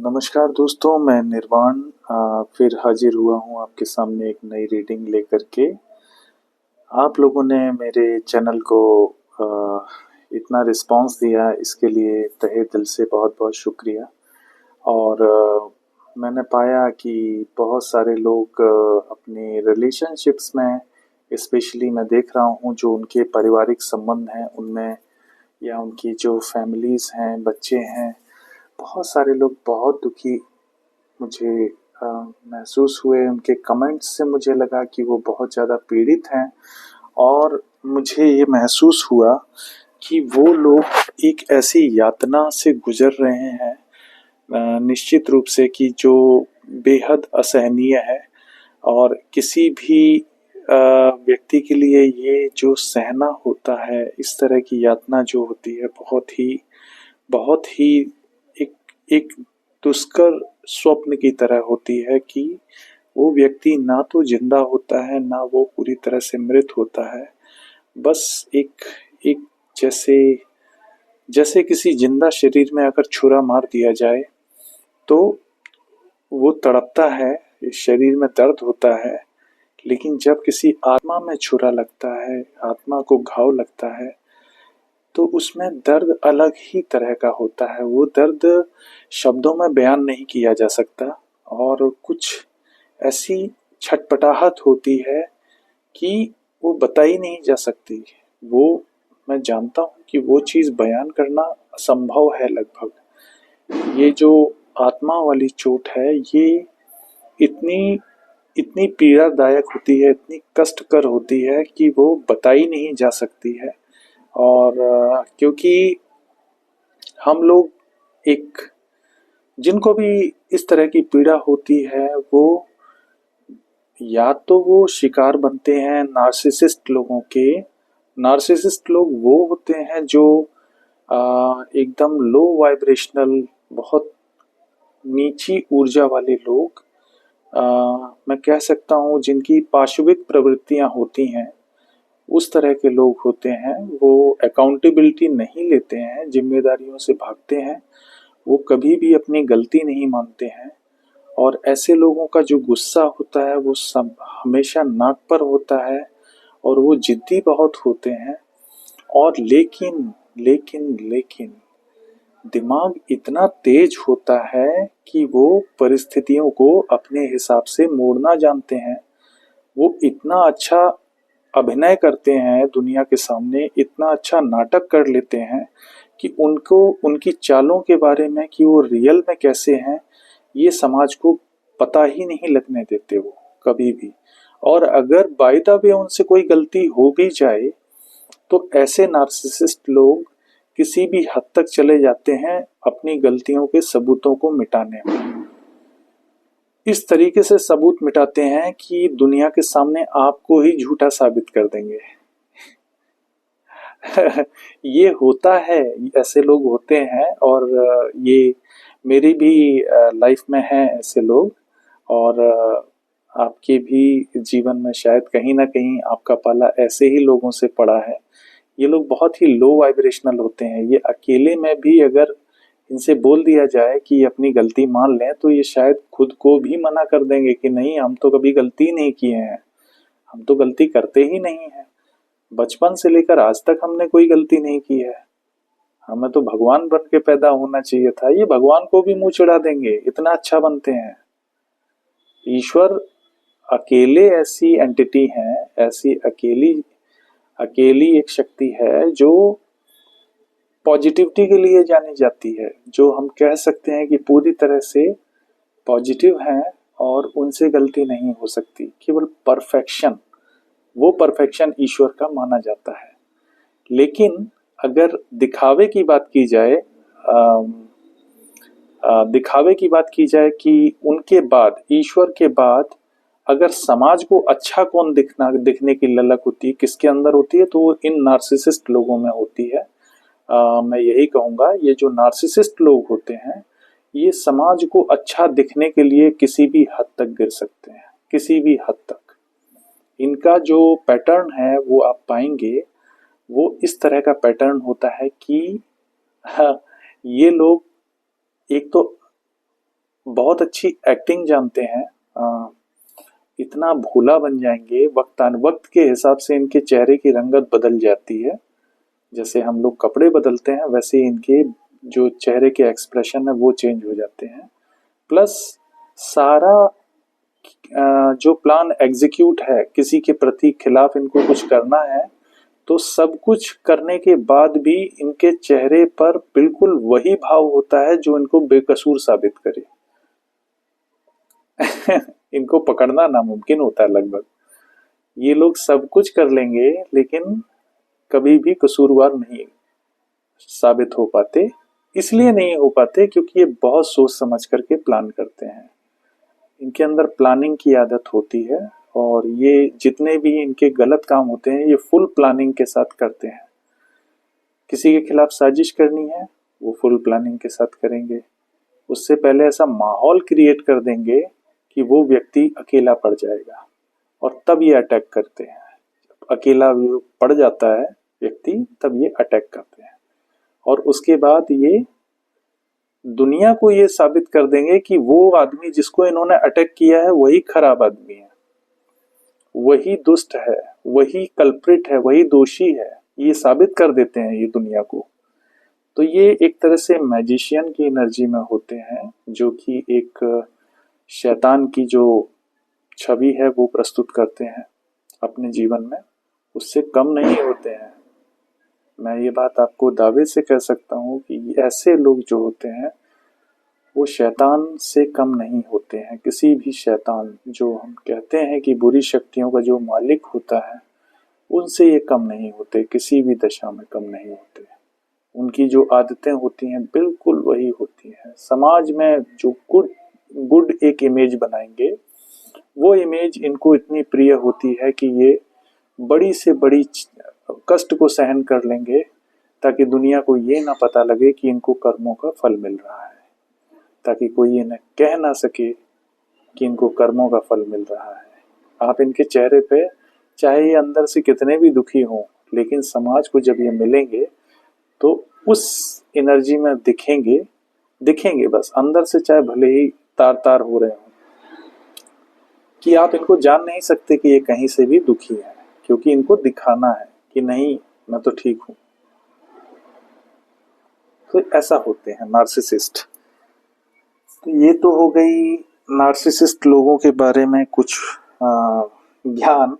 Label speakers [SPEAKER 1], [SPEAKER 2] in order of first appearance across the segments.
[SPEAKER 1] नमस्कार दोस्तों, मैं निर्वाण फिर हाजिर हुआ हूँ आपके सामने एक नई रीडिंग लेकर के। आप लोगों ने मेरे चैनल को इतना रिस्पांस दिया, इसके लिए तहे दिल से बहुत-बहुत शुक्रिया। और मैंने पाया कि बहुत सारे लोग अपनी रिलेशनशिप्स में, स्पेशली मैं देख रहा हूँ जो उनके पारिवारिक संबंध हैं उनमें, या उनकी जो फैमिलीज़ हैं, बच्चे हैं, बहुत सारे लोग बहुत दुखी मुझे अ, महसूस हुए। उनके कमेंट्स से मुझे लगा कि वो बहुत ज़्यादा पीड़ित हैं, और मुझे ये महसूस हुआ कि वो लोग एक ऐसी यातना से गुजर रहे हैं, निश्चित रूप से, कि जो बेहद असहनीय है। और किसी भी व्यक्ति के लिए ये जो सहना होता है, इस तरह की यातना जो होती है, बहुत ही एक एक दुष्कर स्वप्न की तरह होती है कि वो व्यक्ति ना तो जिंदा होता है, ना वो पूरी तरह से मृत होता है। बस एक एक जैसे जैसे किसी जिंदा शरीर में अगर छुरा मार दिया जाए तो वो तड़पता है, इस शरीर में दर्द होता है। लेकिन जब किसी आत्मा में छुरा लगता है, आत्मा को घाव लगता है, तो उसमें दर्द अलग ही तरह का होता है। वो दर्द शब्दों में बयान नहीं किया जा सकता, और कुछ ऐसी छटपटाहट होती है कि वो बताई नहीं जा सकती। वो मैं जानता हूँ कि वो चीज़ बयान करना असंभव है लगभग। ये जो आत्मा वाली चोट है, ये इतनी इतनी पीड़ादायक होती है, इतनी कष्टकर होती है कि वो बताई नहीं जा सकती है। और क्योंकि हम लोग एक जिनको भी इस तरह की पीड़ा होती है, वो या तो वो शिकार बनते हैं नार्सिसिस्ट लोगों के। नार्सिसिस्ट लोग वो होते हैं जो एकदम लो वाइब्रेशनल, बहुत नीची ऊर्जा वाले लोग, आ, मैं कह सकता हूँ जिनकी पाशविक प्रवृत्तियां होती हैं, उस तरह के लोग होते हैं। वो अकाउंटेबिलिटी नहीं लेते हैं, जिम्मेदारियों से भागते हैं, वो कभी भी अपनी गलती नहीं मानते हैं। और ऐसे लोगों का जो गुस्सा होता है वो सब हमेशा नाक पर होता है, और वो जिद्दी बहुत होते हैं। और लेकिन लेकिन लेकिन दिमाग इतना तेज होता है कि वो परिस्थितियों को अपने हिसाब से मोड़ना जानते हैं। वो इतना अच्छा अभिनय करते हैं दुनिया के सामने, इतना अच्छा नाटक कर लेते हैं कि उनको उनकी चालों के बारे में, कि वो रियल में कैसे हैं, ये समाज को पता ही नहीं लगने देते वो कभी भी। और अगर बाय द वे उनसे कोई गलती हो भी जाए, तो ऐसे नार्सिसिस्ट लोग किसी भी हद तक चले जाते हैं अपनी गलतियों के सबूतों को मिटाने में। इस तरीके से सबूत मिटाते हैं कि दुनिया के सामने आपको ही झूठा साबित कर देंगे। ये होता है, ऐसे लोग होते हैं। और ये मेरी भी लाइफ में है ऐसे लोग। और आपके भी जीवन में शायद कहीं ना कहीं आपका पाला ऐसे ही लोगों से पड़ा है। ये लोग बहुत ही लो वाइब्रेशनल होते हैं। ये अकेले में भी अगर इनसे बोल दिया जाए कि अपनी गलती मान लें, तो ये शायद खुद को भी मना कर देंगे कि नहीं, हम तो कभी गलती नहीं किए हैं, हम तो गलती करते ही नहीं हैं, बचपन से लेकर आज तक हमने कोई गलती नहीं की है, हमें तो भगवान बन के पैदा होना चाहिए था। ये भगवान को भी मुंह चिढ़ा देंगे, इतना अच्छा बनते हैं। ईश्वर अकेले ऐसी एंटिटी है, ऐसी अकेली अकेली एक शक्ति है जो पॉजिटिविटी के लिए जानी जाती है, जो हम कह सकते हैं कि पूरी तरह से पॉजिटिव हैं, और उनसे गलती नहीं हो सकती। केवल परफेक्शन, वो परफेक्शन ईश्वर का माना जाता है। लेकिन अगर दिखावे की बात की जाए, दिखावे की बात की जाए कि उनके बाद, ईश्वर के बाद, अगर समाज को अच्छा कौन दिखने की ललक होती है, किसके अंदर होती है, तो वो इन नार्सिसिस्ट लोगों में होती है। मैं यही कहूंगा, ये जो नार्सिसिस्ट लोग होते हैं, ये समाज को अच्छा दिखने के लिए किसी भी हद तक गिर सकते हैं, किसी भी हद तक। इनका जो पैटर्न है वो आप पाएंगे, वो इस तरह का पैटर्न होता है कि हाँ, ये लोग एक तो बहुत अच्छी एक्टिंग जानते हैं। इतना भोला बन जाएंगे, वक्त के हिसाब से इनके चेहरे की रंगत बदल जाती है। जैसे हम लोग कपड़े बदलते हैं वैसे ही इनके जो चेहरे के एक्सप्रेशन है वो चेंज हो जाते हैं। प्लस सारा जो प्लान एग्जीक्यूट है, किसी के प्रति खिलाफ इनको कुछ करना है, तो सब कुछ करने के बाद भी इनके चेहरे पर बिल्कुल वही भाव होता है जो इनको बेकसूर साबित करे। इनको पकड़ना नामुमकिन होता है लगभग। ये लोग सब कुछ कर लेंगे लेकिन कभी भी कसूरवार नहीं साबित हो पाते। इसलिए नहीं हो पाते क्योंकि ये बहुत सोच समझ करके प्लान करते हैं। इनके अंदर प्लानिंग की आदत होती है और ये जितने भी इनके गलत काम होते हैं ये फुल प्लानिंग के साथ करते हैं। किसी के खिलाफ साजिश करनी है वो फुल प्लानिंग के साथ करेंगे। उससे पहले ऐसा माहौल क्रिएट कर देंगे कि वो व्यक्ति अकेला पड़ जाएगा और तब ये अटैक करते हैं। अकेला पड़ जाता है व्यक्ति तब ये अटैक करते हैं और उसके बाद ये दुनिया को ये साबित कर देंगे कि वो आदमी जिसको इन्होंने अटैक किया है वही खराब आदमी है, वही दुष्ट है, वही कल्प्रिट है, वही दोषी है। ये साबित कर देते हैं ये दुनिया को। तो ये एक तरह से मैजिशियन की एनर्जी में होते हैं जो कि एक शैतान की जो छवि है वो प्रस्तुत करते हैं अपने जीवन में। उससे कम नहीं होते हैं। मैं ये बात आपको दावे से कह सकता हूँ कि ऐसे लोग जो होते हैं वो शैतान से कम नहीं होते हैं। किसी भी शैतान जो हम कहते हैं कि बुरी शक्तियों का जो मालिक होता है उनसे ये कम नहीं होते, किसी भी दशा में कम नहीं होते। उनकी जो आदतें होती हैं बिल्कुल वही होती हैं। समाज में जो गुड एक इमेज बनाएंगे वो इमेज इनको इतनी प्रिय होती है कि ये बड़ी से बड़ी कष्ट को सहन कर लेंगे ताकि दुनिया को ये ना पता लगे कि इनको कर्मों का फल मिल रहा है, ताकि कोई इन्हें कह ना सके कि इनको कर्मों का फल मिल रहा है। आप इनके चेहरे पे चाहे ये अंदर से कितने भी दुखी हों लेकिन समाज को जब ये मिलेंगे तो उस एनर्जी में दिखेंगे बस अंदर से, चाहे भले ही तार तार हो रहे हों, कि आप इनको जान नहीं सकते कि ये कहीं से भी दुखी है क्योंकि इनको दिखाना है कि नहीं मैं तो ठीक हूं। तो ऐसा होते हैं नार्सिसिस्ट। तो ये तो हो गई नार्सिसिस्ट लोगों के बारे में कुछ ज्ञान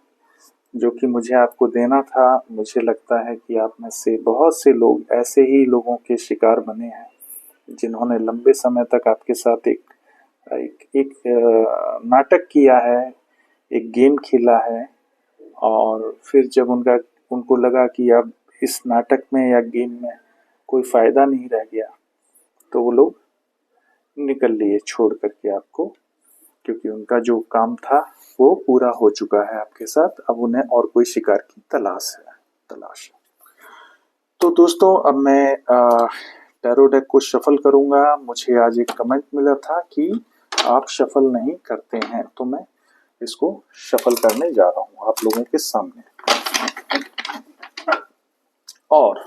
[SPEAKER 1] जो कि मुझे आपको देना था। मुझे लगता है कि आप में से बहुत से लोग ऐसे ही लोगों के शिकार बने हैं जिन्होंने लंबे समय तक आपके साथ एक नाटक किया है, एक गेम खेला है और फिर जब उनको लगा कि अब इस नाटक में या गेम में कोई फायदा नहीं रह गया तो वो लोग निकल लिए छोड़ करके आपको, क्योंकि उनका जो काम था वो पूरा हो चुका है आपके साथ। अब उन्हें और कोई शिकार की तलाश। तो दोस्तों अब मैं टैरो डेक को शफल करूंगा। मुझे आज एक कमेंट मिला था कि आप शफल नहीं करते हैं, तो मैं इसको शफल करने जा रहा हूं आप लोगों के सामने। और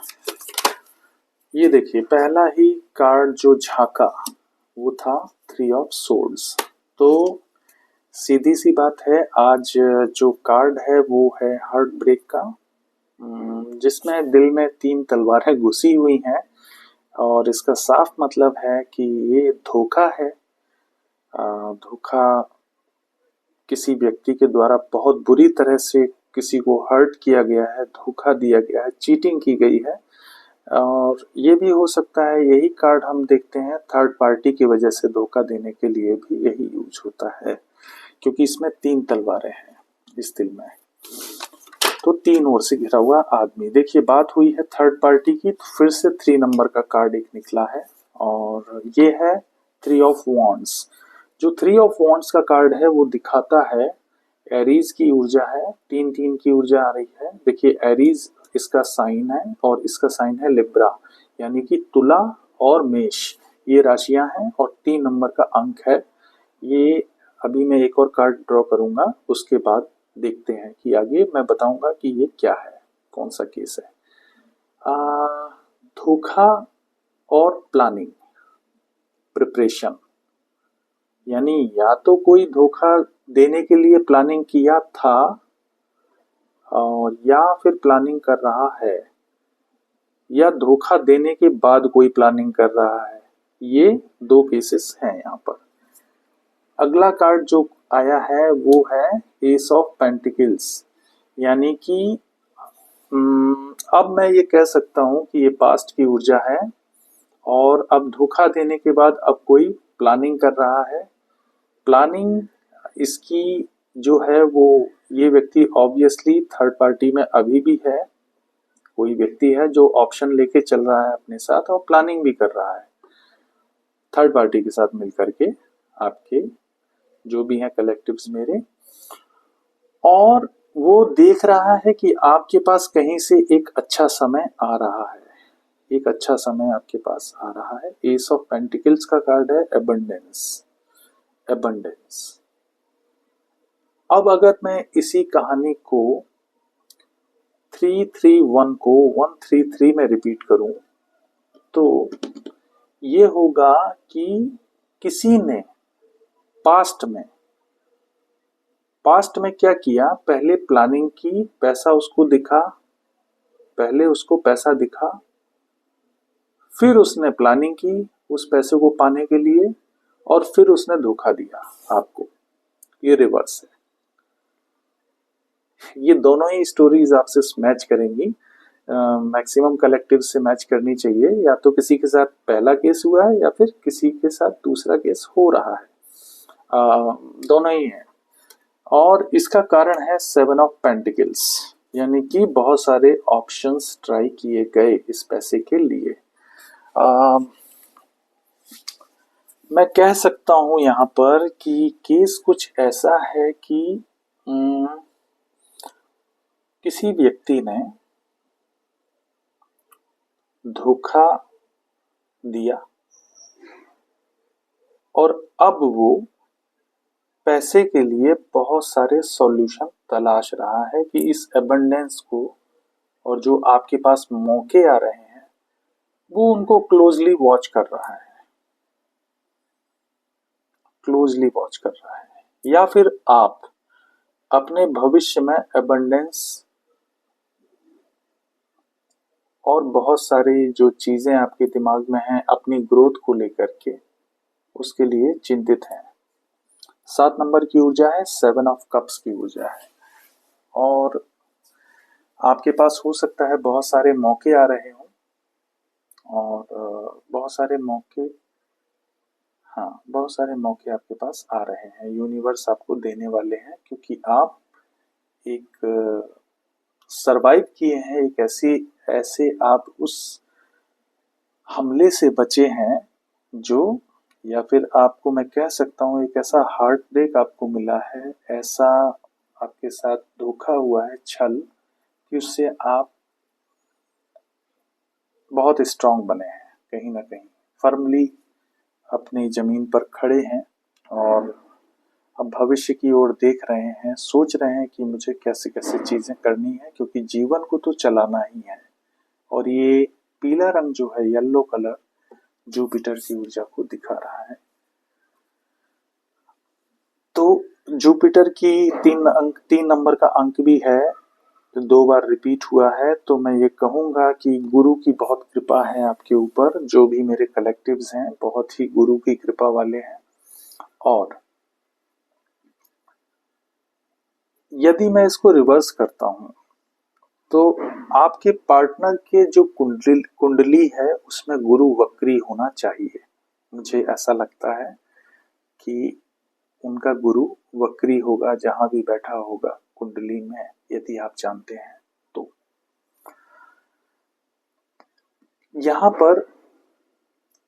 [SPEAKER 1] ये देखिए पहला ही कार्ड जो झांका वो था 3 ऑफ सोर्ड्स। तो सीधी सी बात है, आज जो कार्ड है वो है हार्ट ब्रेक का, जिसमें दिल में 3 तलवारें घुसी हुई हैं और इसका साफ मतलब है कि ये धोखा है। धोखा किसी व्यक्ति के द्वारा बहुत बुरी तरह से किसी को हर्ट किया गया है, धोखा दिया गया है, चीटिंग की गई है। और ये भी हो सकता है यही कार्ड हम देखते हैं थर्ड पार्टी की वजह से धोखा देने के लिए भी यही यूज होता है, क्योंकि इसमें 3 तलवारें हैं इस दिल में। तो 3 ओर से घिरा हुआ आदमी। देखिए बात हुई है थर्ड पार्टी की, तो फिर से 3 नंबर का कार्ड एक निकला है और ये है 3 ऑफ वॉन्ड्स। जो 3 ऑफ वॉन्ड्स का कार्ड है वो दिखाता है एरीज की ऊर्जा है, 3-3 की ऊर्जा आ रही है। देखिए एरीज इसका साइन है और इसका साइन है लिब्रा, यानी कि तुला और मेष ये राशियां हैं और 3 नंबर का अंक है ये। अभी मैं एक और कार्ड ड्रॉ करूंगा, उसके बाद देखते हैं कि आगे मैं बताऊंगा कि ये क्या है, कौन सा केस है। धोखा और प्लानिंग, प्रिपरेशन, यानी या तो कोई धोखा देने के लिए प्लानिंग किया था और या फिर प्लानिंग कर रहा है, या धोखा देने के बाद कोई प्लानिंग कर रहा है। ये दो केसेस हैं यहाँ पर। अगला कार्ड जो आया है वो है एस ऑफ पेंटिकल्स, यानी कि अब मैं ये कह सकता हूँ कि ये पास्ट की ऊर्जा है और अब धोखा देने के बाद अब कोई प्लानिंग कर रहा है। प्लानिंग इसकी जो है वो, ये व्यक्ति ऑब्वियसली थर्ड पार्टी में अभी भी है। कोई व्यक्ति है जो ऑप्शन लेके चल रहा है अपने साथ और प्लानिंग भी कर रहा है थर्ड पार्टी के साथ मिलकर के, आपके जो भी हैं कलेक्टिव्स मेरे। और वो देख रहा है कि आपके पास कहीं से एक अच्छा समय आ रहा है, एक अच्छा समय आपके पास आ रहा है। एस ऑफ पेंटिकल्स का कार्ड है एबंडेंस, एबंडेंस। अब अगर मैं इसी कहानी को 331 को 133 में रिपीट करूं तो ये होगा कि किसी ने पास्ट में क्या किया, पहले प्लानिंग की, पैसा उसको दिखा, पहले उसको पैसा दिखा, फिर उसने प्लानिंग की उस पैसे को पाने के लिए और फिर उसने धोखा दिया आपको। ये रिवर्स है। ये दोनों ही स्टोरीज आपसे मैच करेंगी, मैक्सिमम कलेक्टिव से मैच करनी चाहिए। या तो किसी के साथ पहला केस हुआ है या फिर किसी के साथ दूसरा केस हो रहा है, दोनों ही है। और इसका कारण है 7 ऑफ पेंटिकल्स, यानी कि बहुत सारे ऑप्शंस ट्राई किए गए इस पैसे के लिए। मैं कह सकता हूं यहाँ पर कि केस कुछ ऐसा है कि किसी व्यक्ति ने धोखा दिया और अब वो पैसे के लिए बहुत सारे सॉल्यूशन तलाश रहा है कि इस एबंडेंस को, और जो आपके पास मौके आ रहे हैं वो उनको क्लोजली वॉच कर रहा है, क्लोजली वॉच कर रहा है। या फिर आप अपने भविष्य में एबंडेंस और बहुत सारी जो चीजें आपके दिमाग में हैं अपनी ग्रोथ को लेकर के, उसके लिए चिंतित हैं। 7 नंबर की ऊर्जा है, 7 ऑफ कप्स की ऊर्जा है। और आपके पास हो सकता है बहुत सारे मौके आ रहे हों और बहुत सारे मौके, हाँ बहुत सारे मौके आपके पास आ रहे हैं, यूनिवर्स आपको देने वाले हैं, क्योंकि आप एक सरवाइव किए हैं, एक ऐसे आप उस हमले से बचे हैं जो, या फिर आपको मैं कह सकता हूँ एक ऐसा हार्ट ब्रेक आपको मिला है, ऐसा आपके साथ धोखा हुआ है, छल, कि उससे आप बहुत स्ट्रांग बने हैं, कहीं ना कहीं फर्मली अपनी जमीन पर खड़े हैं और अब भविष्य की ओर देख रहे हैं, सोच रहे हैं कि मुझे कैसे कैसे चीजें करनी है, क्योंकि जीवन को तो चलाना ही है। और ये पीला रंग जो है, येलो कलर, जुपिटर की ऊर्जा को दिखा रहा है। तो जुपिटर की 3 नंबर का अंक भी है, 2 बार रिपीट हुआ है। तो मैं ये कहूंगा कि गुरु की बहुत कृपा है आपके ऊपर, जो भी मेरे कलेक्टिव्स हैं बहुत ही गुरु की कृपा वाले हैं। और यदि मैं इसको रिवर्स करता हूं तो आपके पार्टनर के जो कुंडली है उसमें गुरु वक्री होना चाहिए। मुझे ऐसा लगता है कि उनका गुरु वक्री होगा जहां भी बैठा होगा कुंडली में, यदि आप जानते हैं तो। यहाँ पर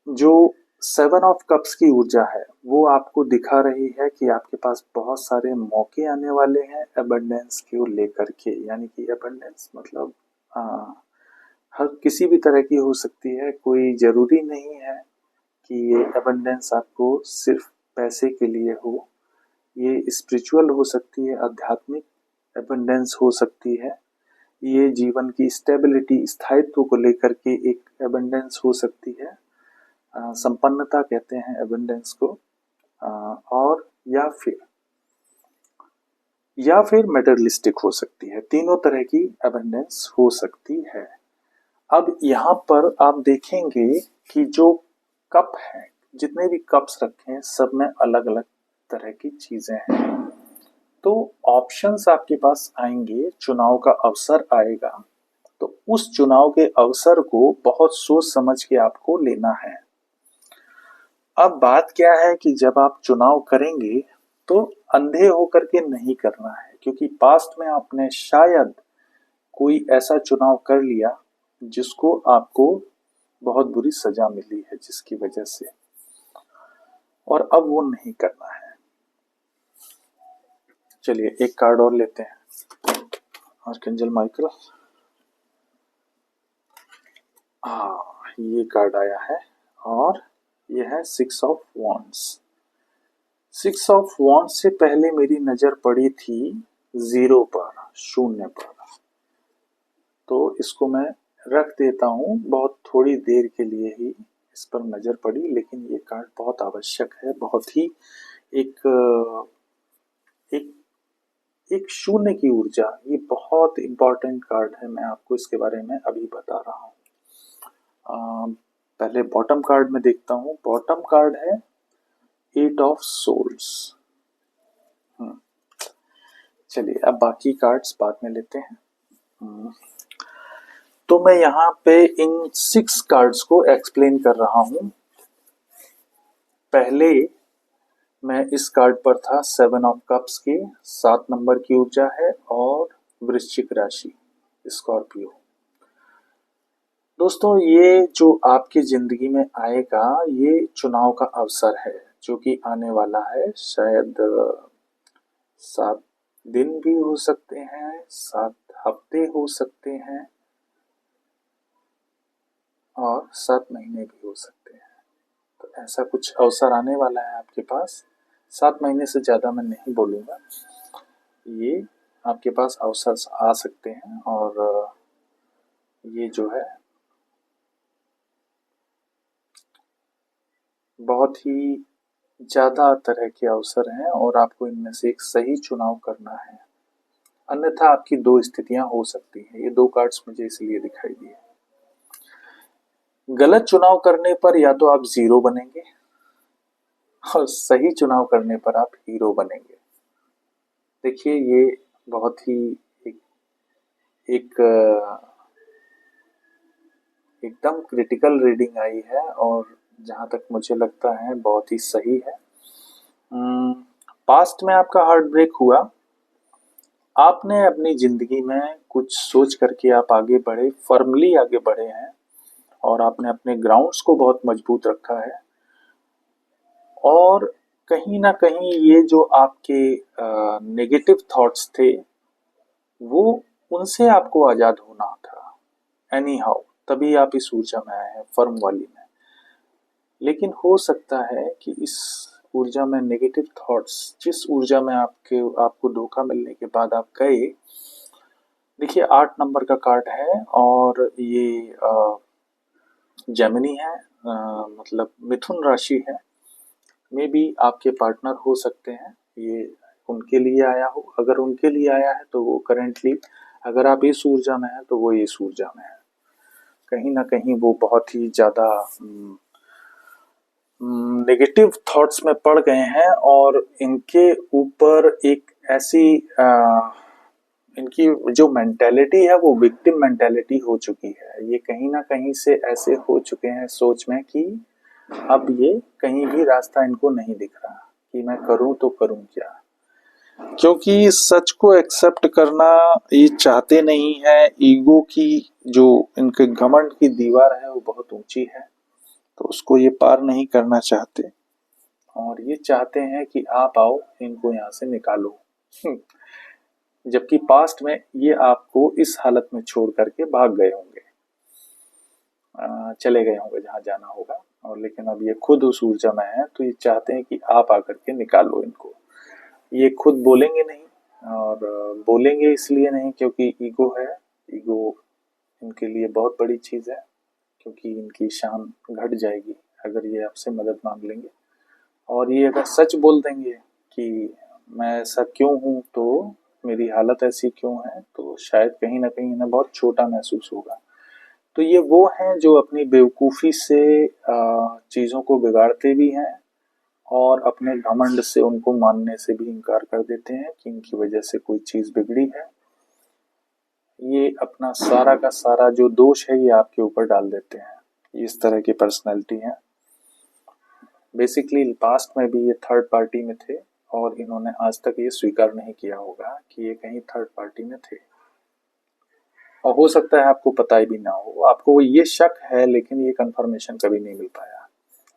[SPEAKER 1] जो 7 ऑफ कप्स की ऊर्जा है वो आपको दिखा रही है कि आपके पास बहुत सारे मौके आने वाले हैं एबंडेंस को लेकर के। यानी कि एबंडेंस मतलब हर किसी भी तरह की हो सकती है, कोई जरूरी नहीं है कि ये एबंडेंस आपको सिर्फ पैसे के लिए हो। ये स्पिरिचुअल हो सकती है, आध्यात्मिक एबंडेंस हो सकती है, ये जीवन की स्टेबिलिटी, स्थायित्व को लेकर के एक एबंडेंस हो सकती है। संपन्नता कहते हैं एबंडेंस को। और या फिर मेटेरियलिस्टिक हो सकती है। तीनों तरह की अबंडेंस हो सकती है। अब यहाँ पर आप देखेंगे कि जो कप है, जितने भी कप्स रखे हैं सब में अलग अलग तरह की चीजें हैं। तो ऑप्शंस आपके पास आएंगे, चुनाव का अवसर आएगा, तो उस चुनाव के अवसर को बहुत सोच समझ के आपको लेना है। अब बात क्या है कि जब आप चुनाव करेंगे तो अंधे होकर के नहीं करना है, क्योंकि पास्ट में आपने शायद कोई ऐसा चुनाव कर लिया जिसको आपको बहुत बुरी सजा मिली है जिसकी वजह से, और अब वो नहीं करना है। चलिए एक कार्ड और लेते हैं, आर्कएंजल माइकल। ये कार्ड आया है और ये है 6 ऑफ वॉन्ड्स। 6 ऑफ वॉन्ड्स से पहले मेरी नजर पड़ी थी 0 पर, शून्य पर, तो इसको मैं रख देता हूँ। बहुत थोड़ी देर के लिए ही इस पर नजर पड़ी, लेकिन ये कार्ड बहुत आवश्यक है, बहुत ही एक एक एक शून्य की ऊर्जा, ये बहुत इंपॉर्टेंट कार्ड है। मैं आपको इसके बारे में अभी बता रहा हूँ। पहले बॉटम कार्ड में देखता हूँ। बॉटम कार्ड है 8 ऑफ सोल्स। चलिए अब बाकी कार्ड्स बाद में लेते हैं। तो मैं यहाँ पे इन 6 कार्ड्स को एक्सप्लेन कर रहा हूँ। पहले मैं इस कार्ड पर था 7 ऑफ कप्स की, 7 नंबर की ऊर्जा है और वृश्चिक राशि, स्कॉर्पियो। दोस्तों ये जो आपकी जिंदगी में आएगा, ये चुनाव का अवसर है जो कि आने वाला है। शायद 7 दिन भी हो सकते हैं, 7 हफ्ते हो सकते हैं और 7 महीने भी हो सकते हैं। तो ऐसा कुछ अवसर आने वाला है आपके पास। 7 महीने से ज़्यादा मैं नहीं बोलूँगा, ये आपके पास अवसर आ सकते हैं। और ये जो है बहुत ही ज़्यादा तरह के अवसर हैं और आपको इनमें से एक सही चुनाव करना है, अन्यथा आपकी 2 स्थितियां हो सकती हैं। ये 2 कार्ड्स मुझे इसलिए दिखाई दिए। गलत चुनाव करने पर या तो आप 0 बनेंगे और सही चुनाव करने पर आप हीरो बनेंगे। देखिए ये बहुत ही एक एकदम क्रिटिकल रीडिंग आई है और जहां तक मुझे लगता है बहुत ही सही है। पास्ट में आपका हार्ट ब्रेक हुआ, आपने अपनी जिंदगी में कुछ सोच करके आप आगे बढ़े, फर्मली आगे बढ़े हैं और आपने अपने ग्राउंड्स को बहुत मजबूत रखा है। और कहीं ना कहीं ये जो आपके नेगेटिव थॉट्स थे, वो उनसे आपको आजाद होना था एनी हाउ, तभी आप इस ऊर्जा में आए हैं, फर्म वाली में। लेकिन हो सकता है कि इस ऊर्जा में नेगेटिव थॉट्स, जिस ऊर्जा में आपको धोखा मिलने के बाद आप गए। देखिए 8 नंबर का कार्ड है और ये जेमिनी है, मतलब मिथुन राशि है। मे बी आपके पार्टनर हो सकते हैं, ये उनके लिए आया हो। अगर उनके लिए आया है तो वो करेंटली, अगर आप इस ऊर्जा में हैं तो वो इस ऊर्जा में है। कहीं ना कहीं वो बहुत ही ज़्यादा नेगेटिव थॉट्स में पड़ गए हैं और इनके ऊपर एक ऐसी इनकी जो मेंटेलिटी है वो विक्टिम मेंटेलिटी हो चुकी है। ये कहीं ना कहीं से ऐसे हो चुके हैं सोच में कि अब ये कहीं भी रास्ता इनको नहीं दिख रहा कि मैं करूं तो करूं क्या, क्योंकि सच को एक्सेप्ट करना ये चाहते नहीं है। ईगो की जो इनके घमंड की दीवार है वो बहुत ऊंची है, तो उसको ये पार नहीं करना चाहते और ये चाहते हैं कि आप आओ इनको यहाँ से निकालो। जबकि पास्ट में ये आपको इस हालत में छोड़ करके भाग गए होंगे, चले गए होंगे जहाँ जाना होगा, और लेकिन अब ये खुद उस ऊर्जा में है, तो ये चाहते हैं कि आप आकर के निकालो इनको। ये खुद बोलेंगे नहीं, और बोलेंगे इसलिए नहीं क्योंकि ईगो है। ईगो इनके लिए बहुत बड़ी चीज़ है, क्योंकि इनकी शान घट जाएगी अगर ये आपसे मदद मांग लेंगे। और ये अगर सच बोल देंगे कि मैं ऐसा क्यों हूँ, तो मेरी हालत ऐसी क्यों है, तो शायद कहीं ना कहीं इन्हें बहुत छोटा महसूस होगा। तो ये वो हैं जो अपनी बेवकूफ़ी से चीज़ों को बिगाड़ते भी हैं और अपने घमंड से उनको मानने से भी इनकार कर देते हैं कि इनकी वजह से कोई चीज़ बिगड़ी है। ये अपना सारा का सारा जो दोष है ये आपके ऊपर डाल देते हैं। इस तरह की पर्सनैलिटी है। बेसिकली पास्ट में भी ये थर्ड पार्टी में थे और इन्होंने आज तक ये स्वीकार नहीं किया होगा कि ये कहीं थर्ड पार्टी में थे। और हो सकता है आपको पता ही भी ना हो, आपको ये शक है लेकिन ये कंफर्मेशन कभी नहीं मिल पाया।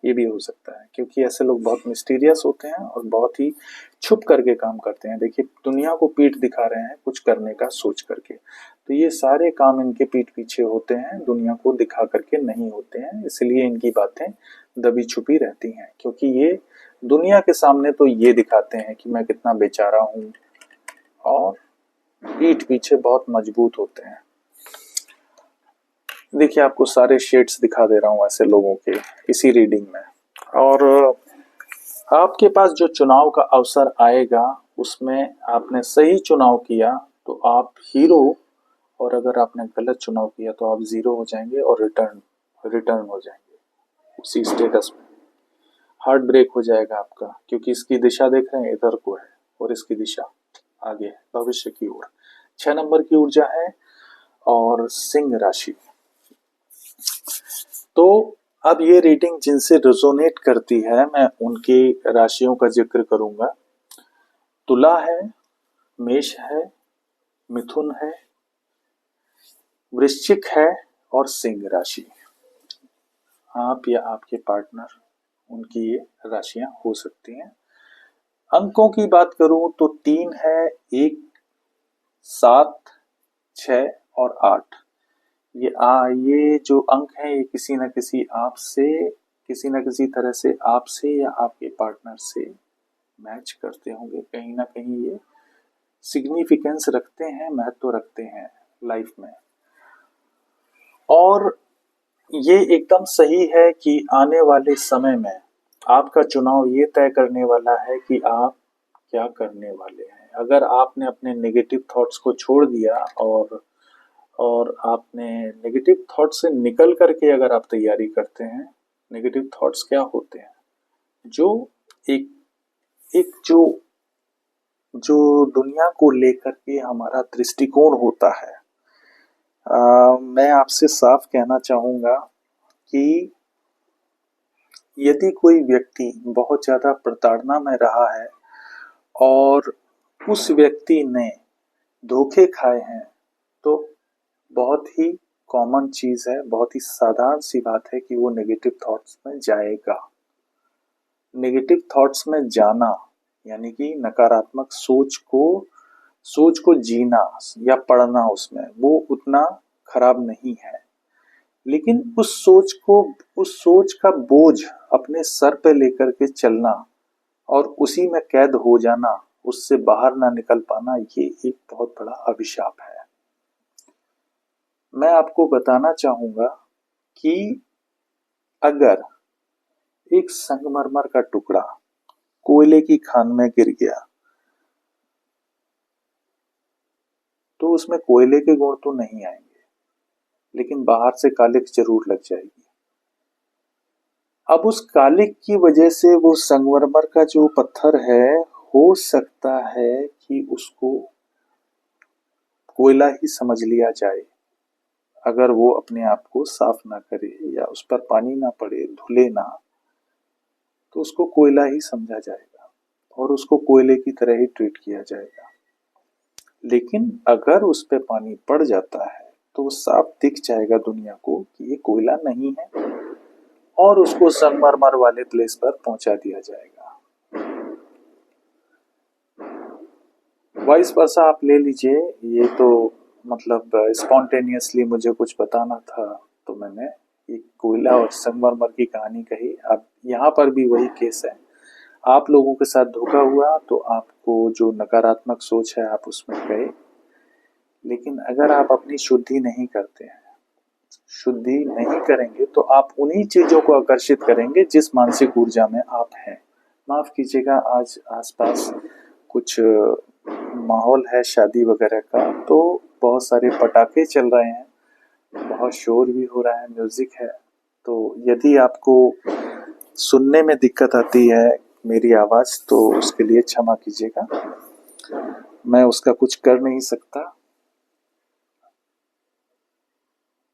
[SPEAKER 1] ये भी हो सकता है क्योंकि ऐसे लोग बहुत मिस्टीरियस होते हैं और बहुत ही छुप करके काम करते हैं। देखिए, दुनिया को पीठ दिखा रहे हैं कुछ करने का सोच करके, तो ये सारे काम इनके पीठ पीछे होते हैं, दुनिया को दिखा करके नहीं होते हैं। इसलिए इनकी बातें दबी छुपी रहती हैं, क्योंकि ये दुनिया के सामने तो ये दिखाते हैं कि मैं कितना बेचारा हूँ, और पीठ पीछे बहुत मजबूत होते हैं। देखिए, आपको सारे शेड्स दिखा दे रहा हूँ ऐसे लोगों के इसी रीडिंग में। और आपके पास जो चुनाव का अवसर आएगा उसमें आपने सही चुनाव किया तो आप हीरो, और अगर आपने गलत चुनाव किया तो आप जीरो हो जाएंगे और रिटर्न रिटर्न हो जाएंगे उसी स्टेटस में। हार्ट ब्रेक हो जाएगा आपका, क्योंकि इसकी दिशा देख रहे हैं इधर को है और इसकी दिशा आगे है, भविष्य की ओर। 6 नंबर की ऊर्जा है और सिंह राशि। तो अब ये रीडिंग जिनसे रेजोनेट करती है मैं उनकी राशियों का जिक्र करूंगा। तुला है, मेष है, मिथुन है, वृश्चिक है और सिंह राशि। आप या आपके पार्टनर, उनकी ये राशियां हो सकती हैं। अंकों की बात करूं तो 3 है, 1, 7, 6 और 8। ये जो अंक हैं ये किसी न किसी किसी न किसी तरह से आपसे या आपके पार्टनर से मैच करते होंगे। कहीं ना कहीं ये सिग्निफिकेंस रखते हैं, महत्व रखते हैं लाइफ में। और ये एकदम सही है कि आने वाले समय में आपका चुनाव ये तय करने वाला है कि आप क्या करने वाले हैं। अगर आपने अपने नेगेटिव थॉट्स को छोड़ दिया और आपने नेगेटिव थॉट से निकल करके अगर आप तैयारी करते हैं। नेगेटिव थॉट्स क्या होते हैं? जो एक एक जो दुनिया को लेकर के हमारा दृष्टिकोण होता है। मैं आपसे साफ कहना चाहूंगा कि यदि कोई व्यक्ति बहुत ज्यादा प्रताड़ना में रहा है और उस व्यक्ति ने धोखे खाए हैं, तो बहुत ही कॉमन चीज है, बहुत ही साधारण सी बात है कि वो नेगेटिव थॉट्स में जाएगा। नेगेटिव थॉट्स में जाना यानी कि नकारात्मक सोच को जीना या पढ़ना, उसमें वो उतना खराब नहीं है। लेकिन उस सोच का बोझ अपने सर पे लेकर के चलना और उसी में कैद हो जाना, उससे बाहर ना निकल पाना, ये एक बहुत बड़ा अभिशाप है। मैं आपको बताना चाहूंगा कि अगर एक संगमरमर का टुकड़ा कोयले की खान में गिर गया तो उसमें कोयले के गुण तो नहीं आएंगे, लेकिन बाहर से कालिख जरूर लग जाएगी। अब उस कालिख की वजह से वो संगमरमर का जो पत्थर है, हो सकता है कि उसको कोयला ही समझ लिया जाए। अगर वो अपने आप को साफ ना करे या उस पर पानी ना पड़े, धुले ना, तो उसको कोयला ही समझा जाएगा और उसको कोयले की तरह ही ट्रीट किया जाएगा। लेकिन अगर उस पे पानी पड़ जाता है तो वो साफ दिख जाएगा दुनिया को कि ये कोयला नहीं है, और उसको संगमरमर वाले प्लेस पर पहुंचा दिया जाएगा। वाइस वर्सा आप ले लीजिए। ये तो मतलब स्पॉन्टेनियसली मुझे कुछ बताना था तो मैंने एक कोयला और संगमरमर की कहानी कही। अब यहाँ पर भी वही केस है। आप लोगों के साथ धोखा हुआ तो आपको जो नकारात्मक सोच है आप उसमें गए, लेकिन अगर आप अपनी शुद्धि नहीं करते हैं, शुद्धि नहीं करेंगे, तो आप उन्हीं चीजों को आकर्षित करेंगे जिस मानसिक ऊर्जा में आप हैं। माफ़ कीजिएगा, आज आसपास कुछ माहौल है शादी वगैरह का, तो बहुत सारे पटाखे चल रहे हैं, बहुत शोर भी हो रहा है, म्यूज़िक है। तो यदि आपको सुनने में दिक्कत आती है मेरी आवाज़, तो उसके लिए क्षमा कीजिएगा, मैं उसका कुछ कर नहीं सकता।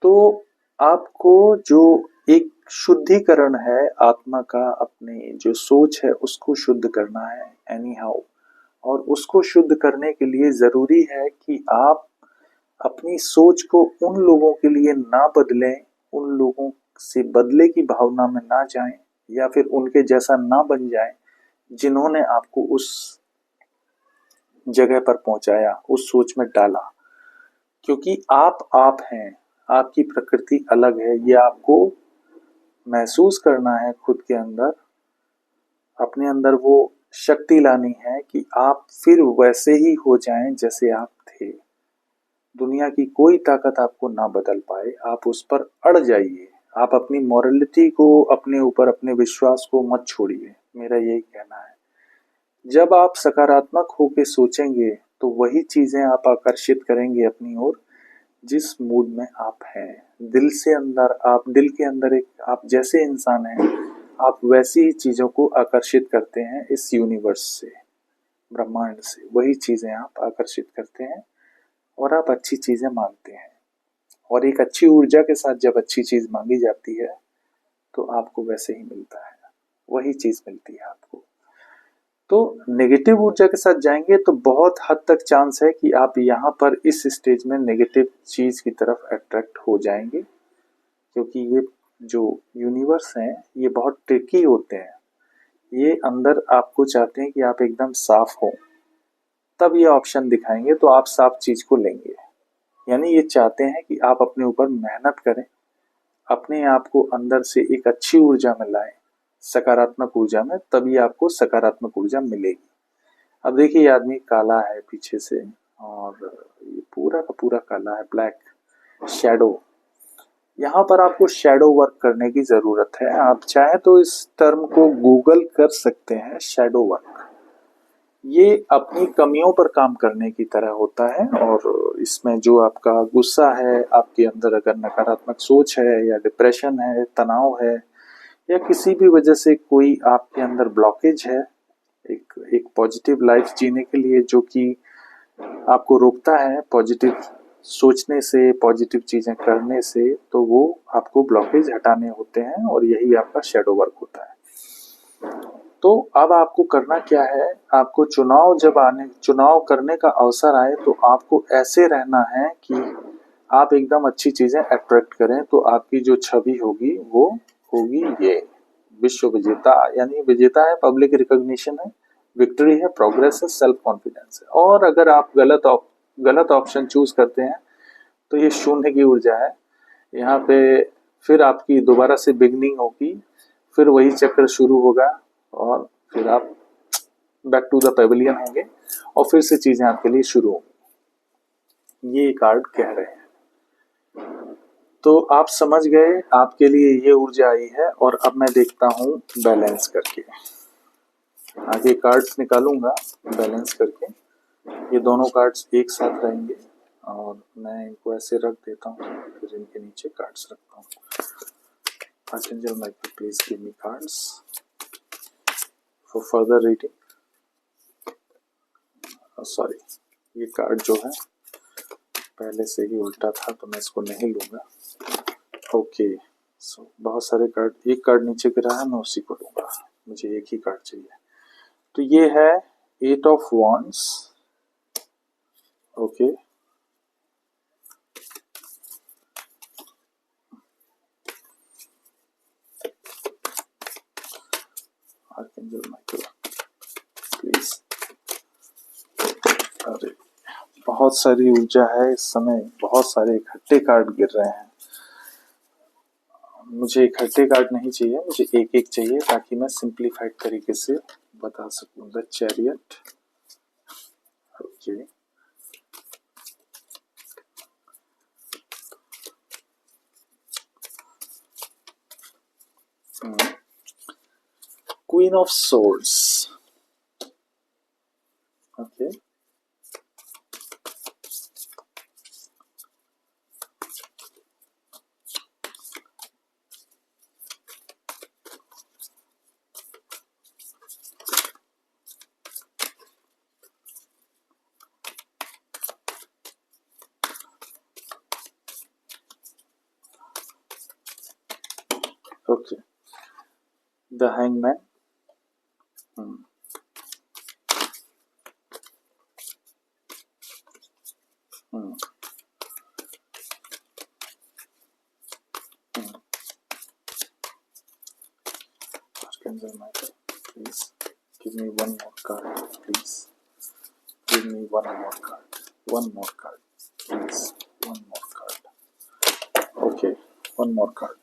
[SPEAKER 1] तो आपको जो एक शुद्धिकरण है आत्मा का, अपनी जो सोच है उसको शुद्ध करना है एनी हाउ, और उसको शुद्ध करने के लिए ज़रूरी है कि आप अपनी सोच को उन लोगों के लिए ना बदलें, उन लोगों से बदले की भावना में ना जाएं, या फिर उनके जैसा ना बन जाएं जिन्होंने आपको उस जगह पर पहुंचाया, उस सोच में डाला। क्योंकि आप हैं, आपकी प्रकृति अलग है, ये आपको महसूस करना है खुद के अंदर। अपने अंदर वो शक्ति लानी है कि आप फिर वैसे ही हो जाएं जैसे आप थे। दुनिया की कोई ताकत आपको ना बदल पाए, आप उस पर अड़ जाइए। आप अपनी मॉरलिटी को, अपने ऊपर अपने विश्वास को मत छोड़िए, मेरा यही कहना है। जब आप सकारात्मक होके सोचेंगे तो वही चीजें आप आकर्षित करेंगे अपनी ओर, जिस मूड में आप हैं। दिल से अंदर, आप दिल के अंदर एक आप जैसे इंसान हैं, आप वैसी ही चीजों को आकर्षित करते हैं इस यूनिवर्स से, ब्रह्मांड से। वही चीजें आप आकर्षित करते हैं और आप अच्छी चीजें मांगते हैं। और एक अच्छी ऊर्जा के साथ जब अच्छी चीज मांगी जाती है तो आपको वैसे ही मिलता है, वही चीज मिलती है आपको। तो नेगेटिव ऊर्जा के साथ जाएंगे तो बहुत हद तक चांस है कि आप यहाँ पर इस स्टेज में नेगेटिव चीज की तरफ अट्रैक्ट हो जाएंगे, क्योंकि ये जो यूनिवर्स हैं ये बहुत ट्रिकी होते हैं। ये अंदर आपको चाहते हैं कि आप एकदम साफ हो, तब ये ऑप्शन दिखाएंगे तो आप साफ चीज को लेंगे। यानी ये चाहते हैं कि आप अपने ऊपर मेहनत करें, अपने आप को अंदर से एक अच्छी ऊर्जा में लाएं, सकारात्मक ऊर्जा में, तभी आपको सकारात्मक ऊर्जा मिलेगी। अब देखिए, ये आदमी काला है पीछे से, और ये पूरा का पूरा काला है, ब्लैक शैडो। यहाँ पर आपको शैडो वर्क करने की जरूरत है। आप चाहे तो इस टर्म को गूगल कर सकते हैं, शैडो वर्क। ये अपनी कमियों पर काम करने की तरह होता है, और इसमें जो आपका गुस्सा है, आपके अंदर अगर नकारात्मक सोच है, या डिप्रेशन है, तनाव है, या किसी भी वजह से कोई आपके अंदर ब्लॉकेज है एक पॉजिटिव लाइफ जीने के लिए, जो कि आपको रोकता है पॉजिटिव सोचने से, पॉजिटिव चीजें करने से, तो वो आपको ब्लॉकेज हटाने होते हैं, और यही आपका शैडो वर्क होता है। तो अब आपको करना क्या है, आपको चुनाव करने का अवसर आए तो आपको ऐसे रहना है कि आप एकदम अच्छी चीजें अट्रैक्ट करें, तो आपकी जो छवि होगी वो होगी ये विश्व विजेता। यानी विजेता है, पब्लिक रिकॉग्निशन है, विक्ट्री है, प्रोग्रेस है, सेल्फ कॉन्फिडेंस है। और अगर आप गलत ऑप्शन चूज करते हैं तो ये शून्य की ऊर्जा है। यहाँ पे फिर आपकी दोबारा से बिगनिंग होगी, फिर वही चक्र शुरू होगा, और फिर आप बैक टू द पेविलियन होंगे, और फिर से चीजें आपके लिए शुरू होंगी। ये कार्ड कह रहे हैं। तो आप समझ गए, आपके लिए ये ऊर्जा आई है। और अब मैं देखता हूँ बैलेंस करके, आगे कार्ड्स निकालूंगा बैलेंस करके। ये दोनों कार्ड्स एक साथ रहेंगे, और मैं इनको ऐसे रख देता हूँ, फिर इनके नीचे कार्ड्स रखता हूँ। Archangel Michael, please give me cards for further reading. Sorry, ये कार्ड जो है पहले से ही उल्टा था, तो मैं इसको नहीं लूंगा। ओके, सो बहुत सारे कार्ड, एक कार्ड नीचे गिरा है, मैं उसी को लूंगा, मुझे एक ही कार्ड चाहिए। तो ये है 8 of wands. Okay, archangel Michael please. अरे बहुत सारी ऊर्जा है इस समय, बहुत सारे इकट्ठे कार्ड गिर रहे हैं। मुझे इकट्ठे कार्ड नहीं चाहिए, मुझे एक एक चाहिए, ताकि मैं सिंप्लीफाइड तरीके से बता सकूं। The chariot, okay, Queen of Swords. Okay. Okay. The Hangman. Hmm. Hmm. Hmm. Archangel Michael, please give me one more card. Please give me one more card. One more card. Please. One more card. Okay. One more card.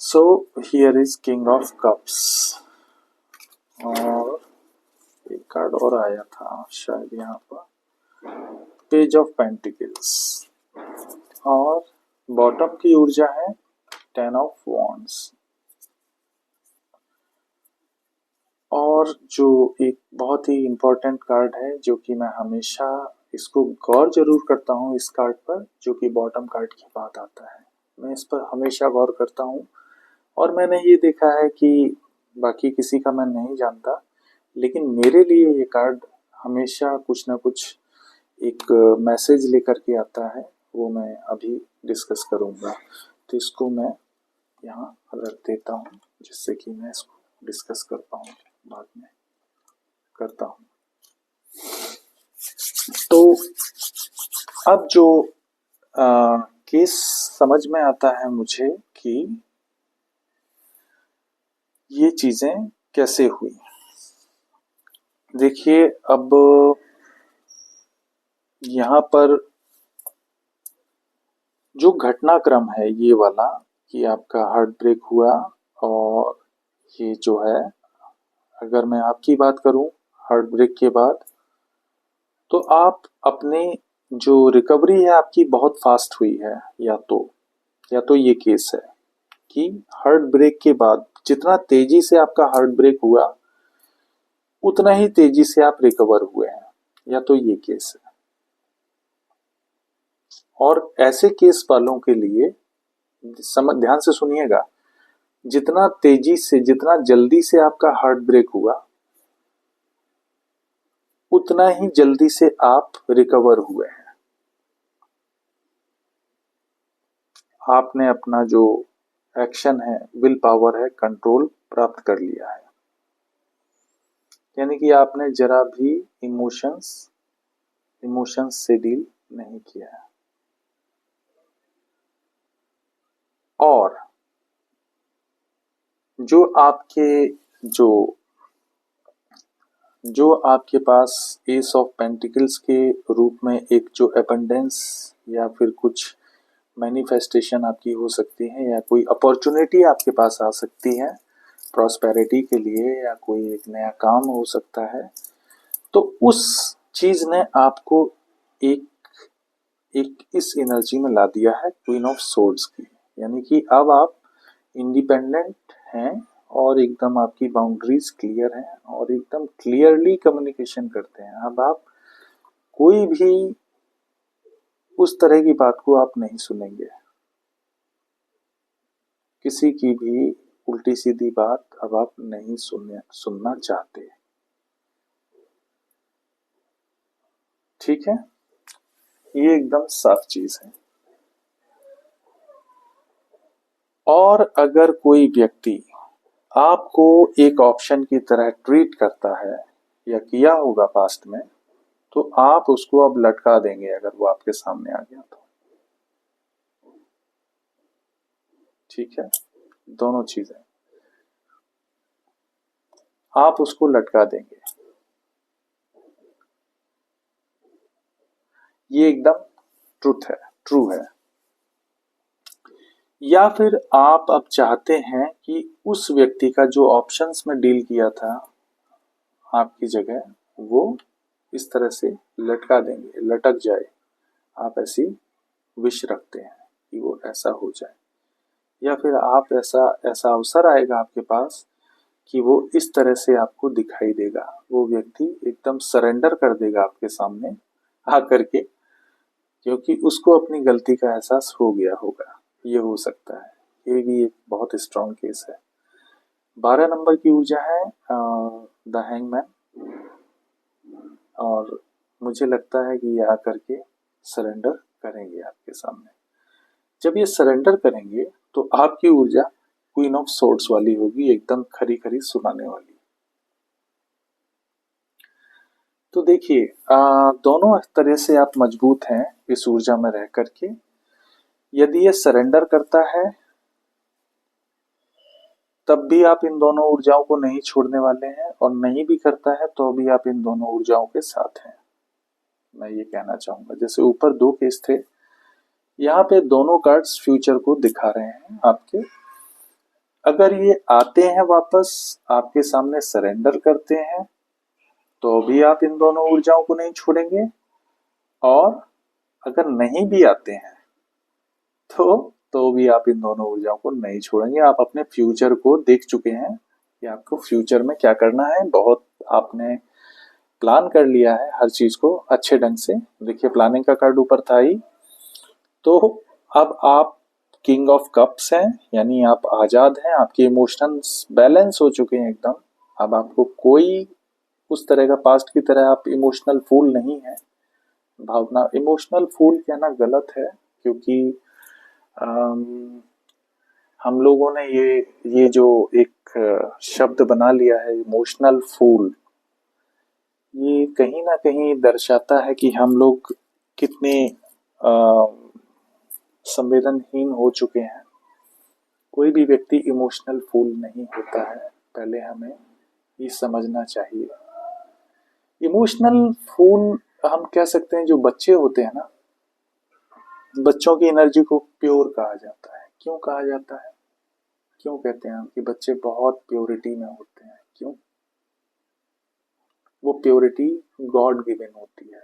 [SPEAKER 1] So here is King of Cups. और एक card और आया था शायद यहाँ पर, page of pentacles. और bottom की ऊर्जा है 10 ऑफ वॉन्ड्स। और जो एक बहुत ही इम्पोर्टेंट कार्ड है, जो कि मैं हमेशा इसको गौर जरूर करता हूँ इस कार्ड पर, जो कि बॉटम कार्ड की बात आता है, मैं इस पर हमेशा गौर करता हूँ। और मैंने ये देखा है कि बाकी किसी का मैं नहीं जानता, लेकिन मेरे लिए ये कार्ड हमेशा कुछ ना कुछ एक मैसेज लेकर के आता है, वो मैं अभी डिस्कस करूँगा। तो इसको मैं यहाँ रख देता हूँ, जिससे कि मैं इसको डिस्कस कर पाऊँ, बाद में करता हूँ। तो अब जो केस समझ में आता है मुझे कि ये चीजें कैसे हुई। देखिए, अब यहाँ पर जो घटनाक्रम है ये वाला, कि आपका हार्ट ब्रेक हुआ, और ये जो है, अगर मैं आपकी बात करूं हार्ट ब्रेक के बाद, तो आप अपने जो रिकवरी है आपकी बहुत फास्ट हुई है। या तो ये केस है कि हार्ट ब्रेक के बाद जितना तेजी से आपका हार्ट ब्रेक हुआ, उतना ही तेजी से आप रिकवर हुए हैं, या तो ये केस है। और ऐसे केस वालों के लिए ध्यान से सुनिएगा, जितना तेजी से, जितना जल्दी से आपका हार्ट ब्रेक हुआ, उतना ही जल्दी से आप रिकवर हुए हैं। आपने अपना जो एक्शन है, विल पावर है, कंट्रोल प्राप्त कर लिया है। यानी कि आपने जरा भी इमोशंस से डील नहीं किया है। और जो आपके पास एस ऑफ पेंटिकल्स के रूप में एक जो एबंडेंस या फिर कुछ मैनिफेस्टेशन आपकी हो सकती है, या कोई अपॉर्चुनिटी आपके पास आ सकती है प्रॉस्पेरिटी के लिए, या कोई एक नया काम हो सकता है, तो उस चीज ने आपको एक एक इस एनर्जी में ला दिया है क्वीन ऑफ सोर्ड्स की। यानी कि अब आप इंडिपेंडेंट हैं, और एकदम आपकी बाउंड्रीज क्लियर हैं, और एकदम क्लियरली कम्युनिकेशन करते हैं। अब आप कोई भी उस तरह की बात को आप नहीं सुनेंगे, किसी की भी उल्टी सीधी बात अब आप नहीं सुनना चाहते। ठीक है, ये एकदम साफ चीज है। और अगर कोई व्यक्ति आपको एक ऑप्शन की तरह ट्रीट करता है, या किया होगा पास्ट में, तो आप उसको अब लटका देंगे अगर वो आपके सामने आ गया तो। ठीक है, दोनों चीजें आप उसको लटका देंगे, ये एकदम ट्रू है। या फिर आप अब चाहते हैं कि उस व्यक्ति का जो ऑप्शंस में डील किया था आपकी जगह, वो इस तरह से लटका देंगे, लटक जाए। आप ऐसी विश रखते हैं कि वो ऐसा हो जाए। या फिर आप ऐसा अवसर आएगा आपके पास कि वो इस तरह से आपको दिखाई देगा। वो व्यक्ति एकदम सरेंडर कर देगा आपके सामने आकर के, क्योंकि उसको अपनी गलती का एहसास हो गया होगा। ये हो सकता है, ये भी एक बहुत स्ट्रॉन्ग केस है। 12 नंबर की ऊर्जा है द हैंगमैन, और मुझे लगता है कि ये आकर के सरेंडर करेंगे आपके सामने। जब ये सरेंडर करेंगे तो आपकी ऊर्जा क्वीन ऑफ सोर्ड्स वाली होगी, एकदम खरी खरी सुनाने वाली। तो देखिए, दोनों तरह से आप मजबूत हैं इस ऊर्जा में रह करके। यदि ये सरेंडर करता है तब भी आप इन दोनों ऊर्जाओं को नहीं छोड़ने वाले हैं, और नहीं भी करता है तो भी आप इन दोनों ऊर्जाओं के साथ हैं। मैं ये कहना चाहूंगा, जैसे ऊपर 2 केस थे, यहाँ पे दोनों कार्ड्स फ्यूचर को दिखा रहे हैं आपके। अगर ये आते हैं वापस आपके सामने सरेंडर करते हैं तो भी आप इन दोनों ऊर्जाओं को नहीं छोड़ेंगे, और अगर नहीं भी आते हैं तो भी आप इन दोनों ऊर्जाओं को नहीं छोड़ेंगे। आप अपने फ्यूचर को देख चुके हैं कि आपको फ्यूचर में क्या करना है, बहुत आपने प्लान कर लिया है हर चीज को अच्छे ढंग से। देखिए, प्लानिंग का कार्ड ऊपर था ही। तो अब आप किंग ऑफ कप्स हैं, यानी आप आजाद हैं, आपके इमोशंस बैलेंस हो चुके हैं एकदम। अब आपको कोई उस तरह का पास्ट की तरह आप इमोशनल फूल नहीं है। भावना इमोशनल फूल कहना गलत है, क्योंकि अम, हम लोगों ने ये जो एक शब्द बना लिया है इमोशनल फूल, ये कहीं ना कहीं दर्शाता है कि हम लोग कितने संवेदनहीन हो चुके हैं। कोई भी व्यक्ति इमोशनल फूल नहीं होता है, पहले हमें ये समझना चाहिए। इमोशनल फूल हम कह सकते हैं, जो बच्चे होते हैं ना, बच्चों की एनर्जी को प्योर कहा जाता है। क्यों कहा जाता है, क्यों कहते हैं हम कि बच्चे बहुत प्योरिटी में होते हैं? क्यों? वो प्योरिटी गॉड गिवन होती है।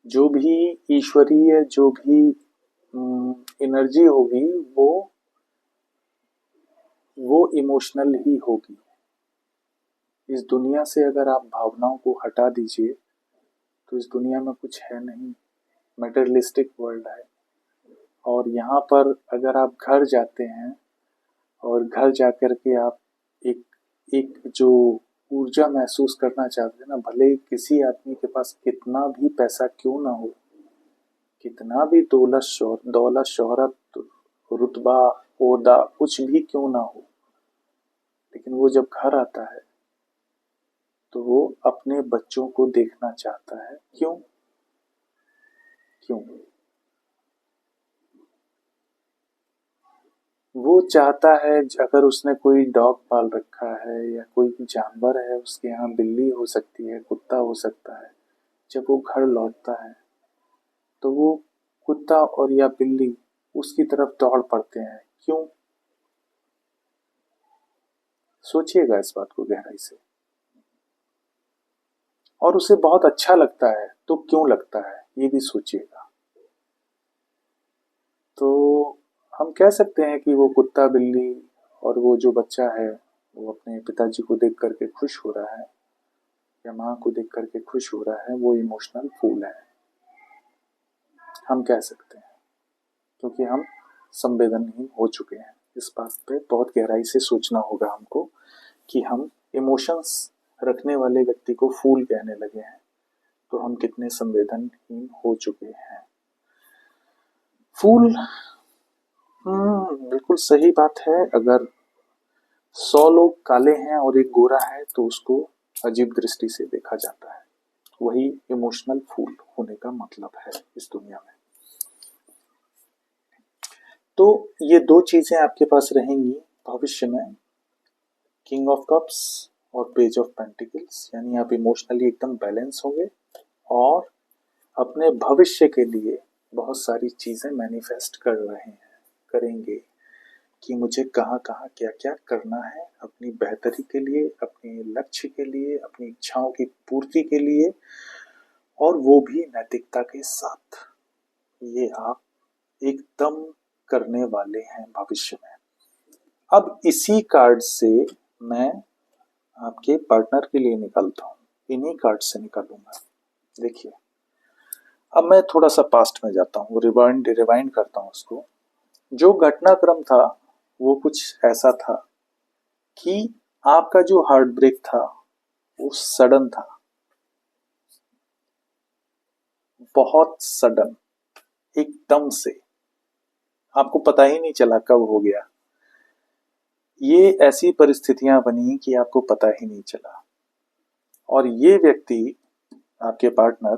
[SPEAKER 1] जो भी ईश्वरीय, जो भी एनर्जी होगी, वो इमोशनल ही होगी। इस दुनिया से अगर आप भावनाओं को हटा दीजिए तो इस दुनिया में कुछ है नहीं, मटेरियलिस्टिक वर्ल्ड है। और यहाँ पर अगर आप घर जाते हैं और घर जाकर के आप एक एक जो ऊर्जा महसूस करना चाहते हैं ना, भले ही किसी आदमी के पास कितना भी पैसा क्यों ना हो, कितना भी दौलत शोहरत रुतबा ओहदा कुछ भी क्यों ना हो, लेकिन वो जब घर आता है तो वो अपने बच्चों को देखना चाहता है। क्यों? क्यों? वो चाहता है, अगर उसने कोई डॉग पाल रखा है या कोई जानवर है, उसके यहाँ बिल्ली हो सकती है, कुत्ता हो सकता है, जब वो घर लौटता है तो वो कुत्ता और या बिल्ली उसकी तरफ दौड़ पड़ते हैं। क्यों? सोचिएगा इस बात को गहराई से। और उसे बहुत अच्छा लगता है, तो क्यों लगता है ये भी सोचिएगा। तो हम कह सकते हैं कि वो कुत्ता बिल्ली और वो जो बच्चा है, वो अपने पिताजी को देख करके खुश हो रहा है या माँ को देख करके खुश हो रहा है, वो इमोशनल फूल है, हम कह सकते हैं। क्योंकि हम संवेदनहीन हो चुके हैं। इस बात पे बहुत गहराई से सोचना होगा हमको कि हम इमोशंस रखने वाले व्यक्ति को फूल कहने लगे हैं, तो हम कितने संवेदनहीन हो चुके हैं। फूल, बिल्कुल सही बात है। अगर 100 लोग काले हैं और एक गोरा है तो उसको अजीब दृष्टि से देखा जाता है। वही इमोशनल फूल होने का मतलब है इस दुनिया में। तो ये 2 चीजें आपके पास रहेंगी भविष्य में, किंग ऑफ कप्स और पेज ऑफ पेंटिकल्स, यानी आप इमोशनली एकदम बैलेंस होंगे और अपने भविष्य के लिए बहुत सारी चीजें मैनिफेस्ट कर रहे हैं, करेंगे कि मुझे कहाँ कहाँ क्या क्या करना है अपनी बेहतरी के लिए, अपने लक्ष्य के लिए, अपनी इच्छाओं की पूर्ति के लिए, और वो भी नैतिकता के साथ। ये आप एकदम करने वाले हैं भविष्य में। अब इसी कार्ड से मैं आपके पार्टनर के लिए निकालता हूँ, इन्हीं कार्ड से निकालूंगा। देखिए, अब मैं थोड़ा सा पास्ट में जाता हूँ, रिवाइंड करता हूँ उसको। जो घटनाक्रम था वो कुछ ऐसा था कि आपका जो हार्ट ब्रेक था वो सडन था, बहुत सडन, एकदम से, आपको पता ही नहीं चला कब हो गया। ये ऐसी परिस्थितियां बनी कि आपको पता ही नहीं चला। और ये व्यक्ति, आपके पार्टनर,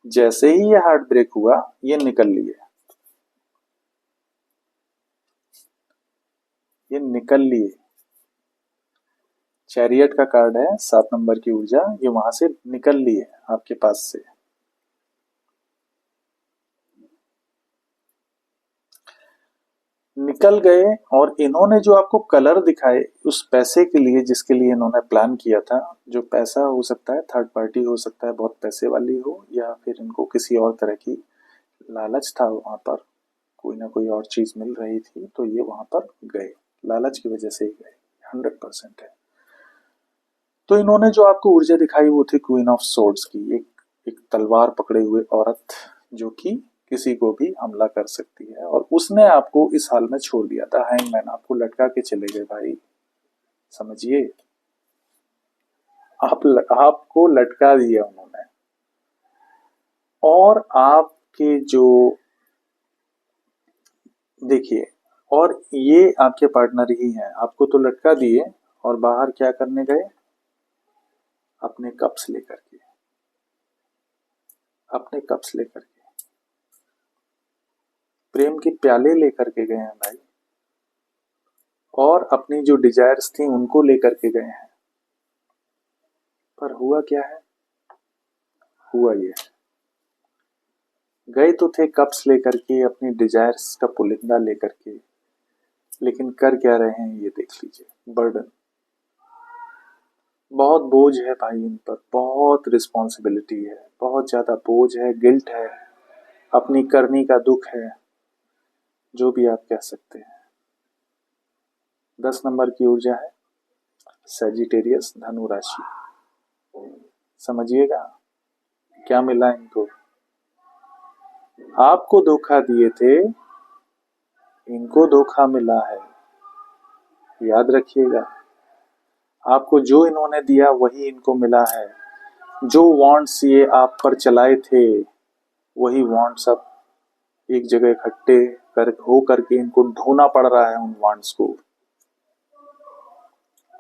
[SPEAKER 1] जैसे ही ये हार्ट ब्रेक हुआ ये निकल लिए, ये निकल लिए। चैरियट का कार्ड है, 7 नंबर की ऊर्जा, ये वहां से निकल लिए आपके पास से। निकल गए। और इन्होंने जो आपको कलर दिखाए उस पैसे के लिए जिसके लिए इन्होंने प्लान किया था, जो पैसा हो सकता है थर्ड पार्टी, हो सकता है बहुत पैसे वाली हो, या फिर इनको किसी और तरह की लालच था, वहां पर कोई ना कोई और चीज मिल रही थी, तो ये वहां पर गए, लालच की वजह से ही गए, 100% है। तो इन्होंने जो आपको ऊर्जा दिखाई वो थी क्वीन ऑफ सोर्ड्स की, एक तलवार पकड़े हुए औरत, जो कि किसी को भी हमला कर सकती है। और उसने आपको इस हाल में छोड़ दिया था, हैंगमैन, आपको लटका के चले गए भाई, समझिए। आपको लटका दिया उन्होंने। और आपके जो, देखिए, और ये आपके पार्टनर ही हैं, आपको तो लटका दिए और बाहर क्या करने गए, अपने कप्स लेकर के, अपने कप्स लेकर के, प्रेम के प्याले लेकर के गए हैं भाई। और अपनी जो डिजायर्स थी उनको लेकर के गए हैं। पर हुआ क्या है, हुआ ये, गए तो थे कप्स लेकर के, अपनी डिजायर्स का पुलिंदा लेकर के, लेकिन कर क्या रहे हैं ये देख लीजिए। बर्डन, बहुत बोझ है भाई इन पर, बहुत रिस्पॉन्सिबिलिटी है, बहुत ज्यादा बोझ है, गिल्ट है, अपनी करनी का दुख है, जो भी आप कह सकते हैं। 10 नंबर की ऊर्जा है, सैजिटेरियस, धनु राशि। समझिएगा क्या मिला इनको, आपको धोखा दिए थे, इनको धोखा मिला है, याद रखिएगा। आपको जो इन्होंने दिया वही इनको मिला है। जो वांट्स ये आप पर चलाए थे वही वांट्स अब एक जगह इकट्ठे हो करके इनको ढोना पड़ रहा है उन वांट्स को।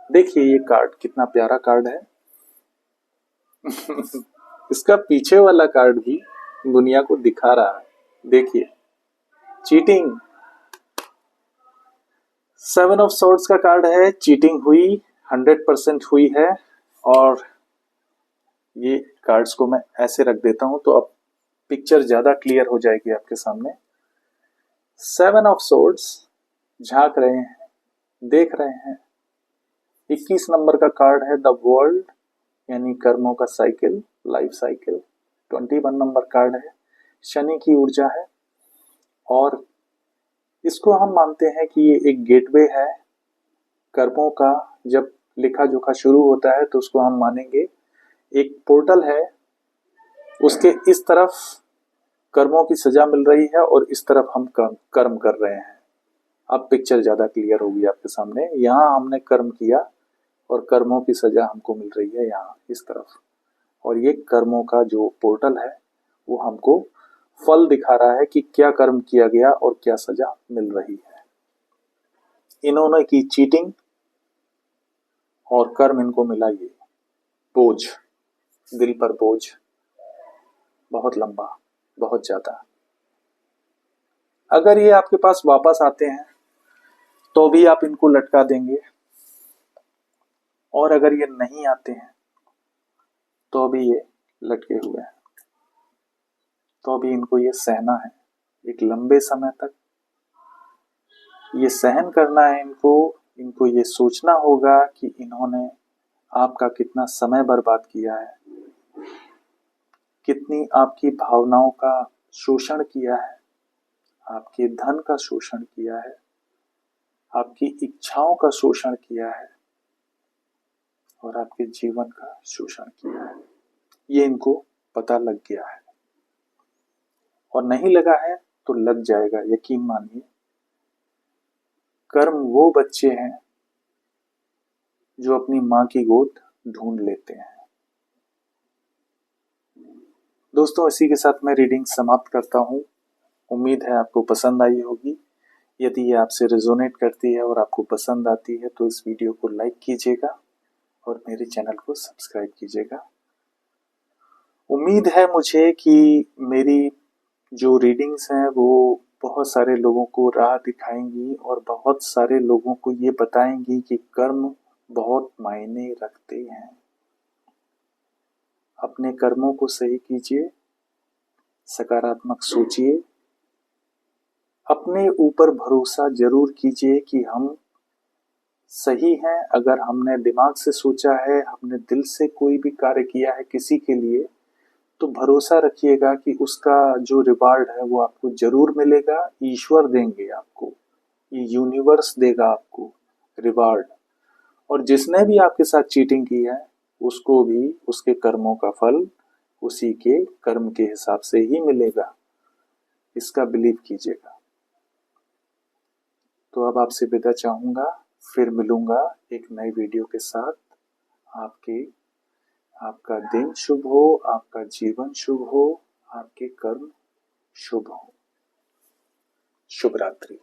[SPEAKER 1] देखिए ये कार्ड कितना प्यारा कार्ड है। इसका पीछे वाला कार्ड भी दुनिया को दिखा रहा है, देखिए, चीटिंग। 7 ऑफ सोर्ड्स का कार्ड है, चीटिंग हुई, 100% हुई है। और ये कार्ड्स को मैं ऐसे रख देता हूं तो अब पिक्चर ज्यादा क्लियर हो जाएगी आपके सामने। 7 ऑफ सोर्ड्स झांक रहे हैं, देख रहे हैं। 21 नंबर का कार्ड है द वर्ल्ड, यानी कर्मों का cycle, life cycle. 21 number card है, शनि की ऊर्जा है। और इसको हम मानते हैं कि ये एक गेटवे है कर्मों का। जब लिखा जोखा शुरू होता है तो उसको हम मानेंगे एक पोर्टल है, उसके इस तरफ कर्मों की सजा मिल रही है और इस तरफ हम कर्म कर रहे हैं। अब पिक्चर ज्यादा क्लियर होगी आपके सामने। यहाँ हमने कर्म किया और कर्मों की सजा हमको मिल रही है यहाँ इस तरफ। और ये कर्मों का जो पोर्टल है वो हमको फल दिखा रहा है कि क्या कर्म किया गया और क्या सजा मिल रही है। इन्होंने की चीटिंग और कर्म इनको मिला ये बोझ, दिल पर बोझ, बहुत लंबा, बहुत ज्यादा। अगर ये आपके पास वापस आते हैं तो भी आप इनको लटका देंगे, और अगर ये नहीं आते हैं तो भी ये लटके हुए हैं, तो भी इनको ये सहना है एक लंबे समय तक। ये सहन करना है इनको। इनको ये सोचना होगा कि इन्होंने आपका कितना समय बर्बाद किया है, कितनी आपकी भावनाओं का शोषण किया है, आपके धन का शोषण किया है। आपकी इच्छाओं का शोषण किया है और आपके जीवन का शोषण किया है। ये इनको पता लग गया है, और नहीं लगा है तो लग जाएगा, यकीन मानिए। कर्म वो बच्चे हैं जो अपनी माँ की गोद ढूंढ लेते हैं। दोस्तों, इसी के साथ मैं रीडिंग समाप्त करता हूँ। उम्मीद है आपको पसंद आई होगी। यदि ये आपसे रेजोनेट करती है और आपको पसंद आती है तो इस वीडियो को लाइक कीजिएगा और मेरे चैनल को सब्सक्राइब कीजिएगा। उम्मीद है मुझे कि मेरी जो रीडिंग्स हैं वो बहुत सारे लोगों को राह दिखाएंगी और बहुत सारे लोगों को ये बताएंगी कि कर्म बहुत मायने रखते हैं। अपने कर्मों को सही कीजिए, सकारात्मक सोचिए, अपने ऊपर भरोसा जरूर कीजिए कि हम सही हैं। अगर हमने दिमाग से सोचा है, हमने दिल से कोई भी कार्य किया है किसी के लिए, तो भरोसा रखिएगा कि उसका जो रिवार्ड है वो आपको जरूर मिलेगा। ईश्वर देंगे आपको, ये यूनिवर्स देगा आपको रिवार्ड। और जिसने भी आपके साथ चीटिंग की है उसको भी उसके कर्मों का फल उसी के कर्म के हिसाब से ही मिलेगा, इसका बिलीव कीजिएगा। तो अब आपसे विदा चाहूंगा, फिर मिलूंगा एक नए वीडियो के साथ। आपके आपका दिन शुभ हो, आपका जीवन शुभ हो, आपके कर्म शुभ हो। शुभ रात्रि।